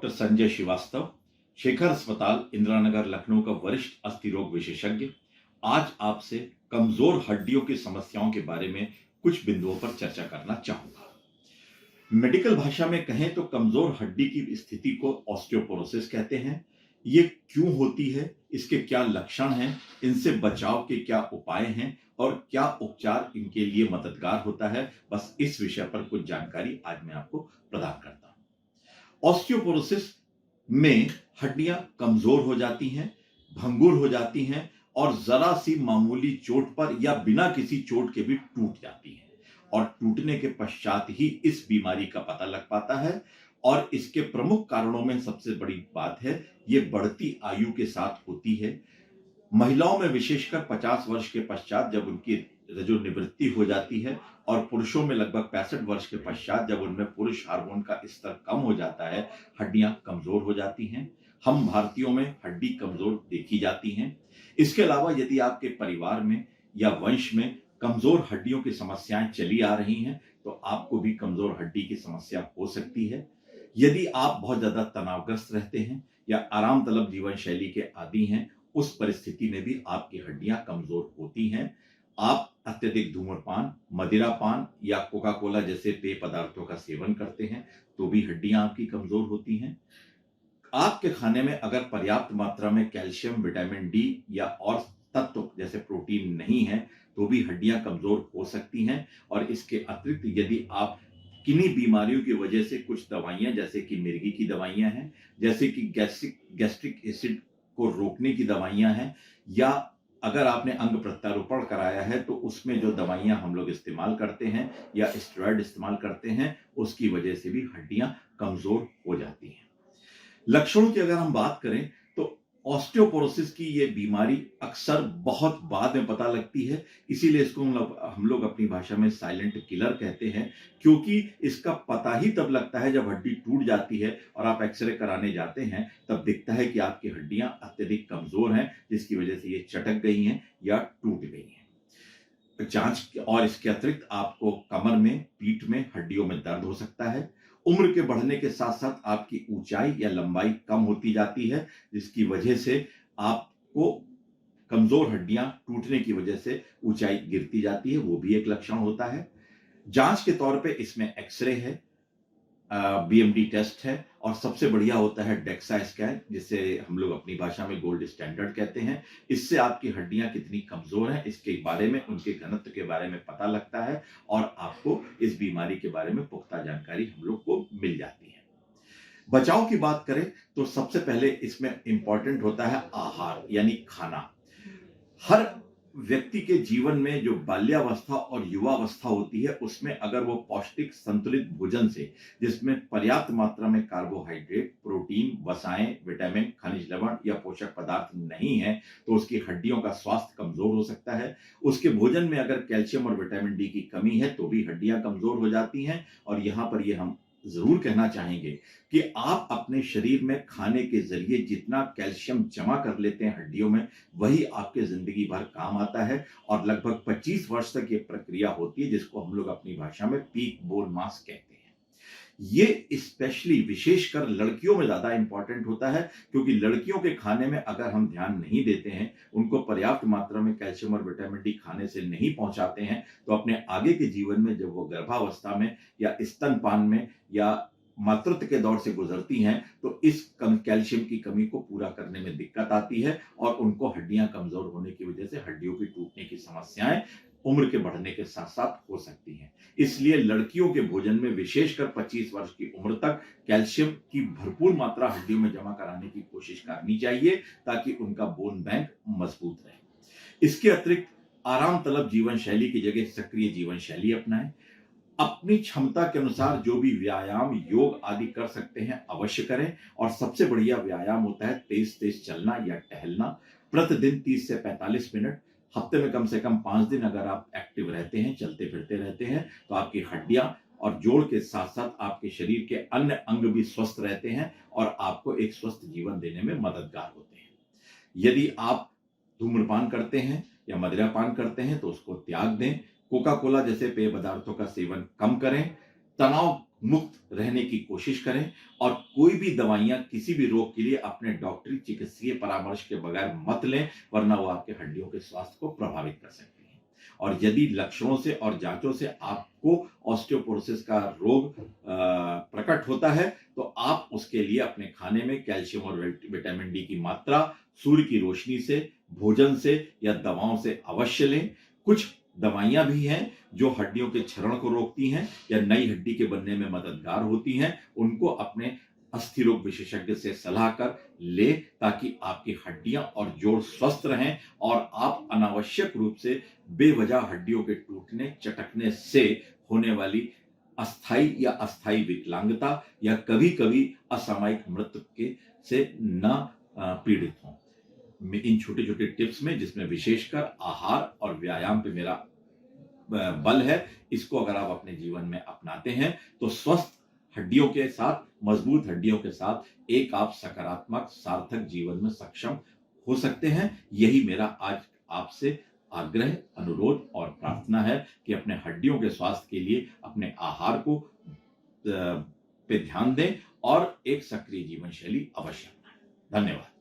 Doctor Sanjay Srivastava, Shekhar अस्पताल, इंदिरा नगर, लखनऊ का वरिष्ठ अस्थि रोग विशेषज्ञ। आज आपसे कमजोर हड्डियों की समस्याओं के बारे में कुछ बिंदुओं पर चर्चा करना चाहूंगा। मेडिकल भाषा में कहें तो कमजोर हड्डी की स्थिति को ऑस्टियोपोरोसिस कहते हैं। ये क्यों होती है, इसके क्या लक्षण हैं, इनसे बचाव के क्या उपाय हैं और क्या उपचार इनके लिए मददगार होता है, बस इस विषय पर कुछ जानकारी आज मैं आपको प्रदान करता हूं। ऑस्टियोपोरोसिस में हड्डियां कमजोर हो जाती हैं, भंगुर हो जाती हैं और जरा सी मामूली चोट पर या बिना किसी चोट के भी टूट जाती हैं और टूटने के पश्चात ही इस बीमारी का पता लग पाता है। और इसके प्रमुख कारणों में सबसे बड़ी बात है, ये बढ़ती आयु के साथ होती है। महिलाओं में विशेषकर 50 वर्ष के पश्चात जब उनकी रजोनिवृत्ति हो जाती है और पुरुषों में लगभग 65 वर्ष के पश्चात जब उनमें पुरुष हार्मोन का स्तर कम हो जाता है, हड्डियां कमजोर हो जाती हैं। हम भारतीयों में हड्डी कमजोर देखी जाती हैं। इसके अलावा यदि आपके परिवार में या वंश में कमजोर हड्डियों की समस्याएं चली आ रही हैं, तो आपको भी कमजोर हड्डी की समस्या हो सकती है। यदि आप बहुत ज्यादा तनावग्रस्त रहते हैं या आराम तलब जीवन शैली के आदी हैं, उस परिस्थिति में भी आपकी हड्डियां कमजोर होती हैं। आप अत्यधिक धूम्रपान, मदिरापान या कोका कोला जैसे पेय पदार्थों का सेवन करते हैं, तो भी हड्डियां आपकी कमजोर होती हैं। आपके खाने में अगर पर्याप्त मात्रा में कैल्शियम, विटामिन डी या और तत्व जैसे प्रोटीन नहीं है, तो भी हड्डियां कमजोर हो सकती हैं। और इसके अतिरिक्त यदि आप किन्हीं बीमारियों की वजह से कुछ दवाइयां जैसे कि मिर्गी की दवाइयां हैं, जैसे कि गैस्ट्रिक एसिड को रोकने की दवाइयां हैं, या अगर आपने अंग प्रत्यारोपण कराया है तो उसमें जो दवाइयां हम लोग इस्तेमाल करते हैं या स्टेरॉइड इस्तेमाल करते हैं, उसकी वजह से भी हड्डियां कमजोर हो जाती हैं। लक्षणों की अगर हम बात करें तो ऑस्टियोपोरोसिस की ये बीमारी अक्सर बहुत बाद में पता लगती है, इसीलिए इसको हम लोग अपनी भाषा में साइलेंट किलर कहते हैं, क्योंकि इसका पता ही तब लगता है जब हड्डी टूट जाती है और आप एक्सरे कराने जाते हैं, तब दिखता है कि आपकी हड्डियां अत्यधिक कमजोर हैं, जिसकी वजह से ये चटक गई हैं या टूट गई हैं। जांच और इसके अतिरिक्त आपको कमर में, पीठ में, हड्डियों में दर्द हो सकता है। उम्र के बढ़ने के साथ साथ आपकी ऊंचाई या लंबाई कम होती जाती है, जिसकी वजह से आपको कमजोर हड्डियां टूटने की वजह से ऊंचाई गिरती जाती है, वो भी एक लक्षण होता है। जांच के तौर पे इसमें एक्सरे है, बीएमडी टेस्ट है और सबसे बढ़िया होता है डेक्सा स्कैन, जिसे हम लोग अपनी भाषा में गोल्ड स्टैंडर्ड कहते हैं। इससे आपकी हड्डियां कितनी कमजोर हैं इसके बारे में, उनके घनत्व के बारे में पता लगता है और आपको इस बीमारी के बारे में पुख्ता जानकारी हम लोग को मिल जाती है। बचाव की बात करें तो सबसे पहले इसमें इंपॉर्टेंट होता है आहार यानी खाना। हर व्यक्ति के जीवन में जो बाल्यावस्था और युवावस्था होती है, उसमें अगर वो पौष्टिक संतुलित भोजन से, जिसमें पर्याप्त मात्रा में कार्बोहाइड्रेट, प्रोटीन, वसाएं, विटामिन, खनिज लवण या पोषक पदार्थ नहीं है, तो उसकी हड्डियों का स्वास्थ्य कमजोर हो सकता है। उसके भोजन में अगर कैल्शियम और विटामिन डी की कमी है, तो भी हड्डियां कमजोर हो जाती हैं। और यहां पर ये हम जरूर कहना चाहेंगे कि आप अपने शरीर में खाने के जरिए जितना कैल्शियम जमा कर लेते हैं हड्डियों में, वही आपके जिंदगी भर काम आता है। और लगभग 25 वर्ष तक ये प्रक्रिया होती है, जिसको हम लोग अपनी भाषा में पीक बोन मास कहते हैं। ये स्पेशली विशेषकर लड़कियों में ज्यादा इंपॉर्टेंट होता है, क्योंकि लड़कियों के खाने में अगर हम ध्यान नहीं देते हैं, उनको पर्याप्त मात्रा में कैल्शियम और विटामिन डी खाने से नहीं पहुंचाते हैं, तो अपने आगे के जीवन में जब वो गर्भावस्था में या स्तनपान में या मातृत्व के दौर से गुजरती हैं, तो इस कैल्शियम की कमी को पूरा करने में दिक्कत आती है और उनको हड्डियां कमजोर होने की वजह से हड्डियों की टूटने की समस्याएं उम्र के बढ़ने के साथ साथ हो सकती हैं। इसलिए लड़कियों के भोजन में विशेषकर 25 वर्ष की उम्र तक कैल्शियम की भरपूर मात्रा हड्डियों में जमा कराने की कोशिश करनी चाहिए, ताकि उनका बोन बैंक मजबूत रहे। इसके अतिरिक्त आराम तलब जीवन शैली की जगह सक्रिय जीवन शैली अपनाएं। अपनी क्षमता के अनुसार जो भी व्यायाम, योग आदि कर सकते हैं, अवश्य करें। और सबसे बढ़िया व्यायाम होता है तेज तेज चलना या टहलना। प्रतिदिन 30 से 45 मिनट, हफ्ते में कम से कम 5 दिन अगर आप एक्टिव रहते हैं, चलते फिरते रहते हैं, तो आपकी हड्डियां और जोड़ के साथ साथ आपके शरीर के अन्य अंग भी स्वस्थ रहते हैं और आपको एक स्वस्थ जीवन देने में मददगार होते हैं। यदि आप धूम्रपान करते हैं या मदिरापान करते हैं, तो उसको त्याग दें। कोका कोला जैसे पेय पदार्थों का सेवन कम करें। तनाव मुक्त रहने की कोशिश करें और कोई भी दवाइयां किसी भी रोग के लिए अपने डॉक्टरी चिकित्सकीय परामर्श के बगैर मत लें, वरना वो आपके हड्डियों के स्वास्थ्य को प्रभावित कर सकती हैं। और यदि लक्षणों से और जांचों से आपको ऑस्टियोपोरोसिस का रोग प्रकट होता है, तो आप उसके लिए अपने खाने में कैल्शियम और विटामिन डी की मात्रा सूर्य की रोशनी से, भोजन से या दवाओं से अवश्य लें। कुछ दवाइयां भी हैं जो हड्डियों के क्षरण को रोकती हैं या नई हड्डी के बनने में मददगार होती हैं। उनको अपने अस्थि रोग विशेषज्ञ से सलाह कर ले, ताकि आपकी हड्डियां और जोड़ स्वस्थ रहें और आप अनावश्यक रूप से बेवजह हड्डियों के टूटने, चटकने से होने वाली अस्थाई या अस्थाई विकलांगता या कभी-कभी असामयिक मृत्यु के से न पीड़ित हों। इन छोटे-छोटे टिप्स में, जिसमें विशेषकर आहार और व्यायाम पे मेरा बल है, इसको अगर आप अपने जीवन में अपनाते हैं, तो स्वस्थ हड्डियों के साथ, मजबूत हड्डियों के साथ एक आप सकारात्मक, सार्थक जीवन में सक्षम हो सकते हैं। यही मेरा आज आपसे आग्रह, अनुरोध और प्रार्थना है कि अपने हड्डियों के स्वास्थ्य के लिए अपने आहार को पे ध्यान दें और एक सक्रिय जीवन शैली अवश्य अपनाएं। धन्यवाद।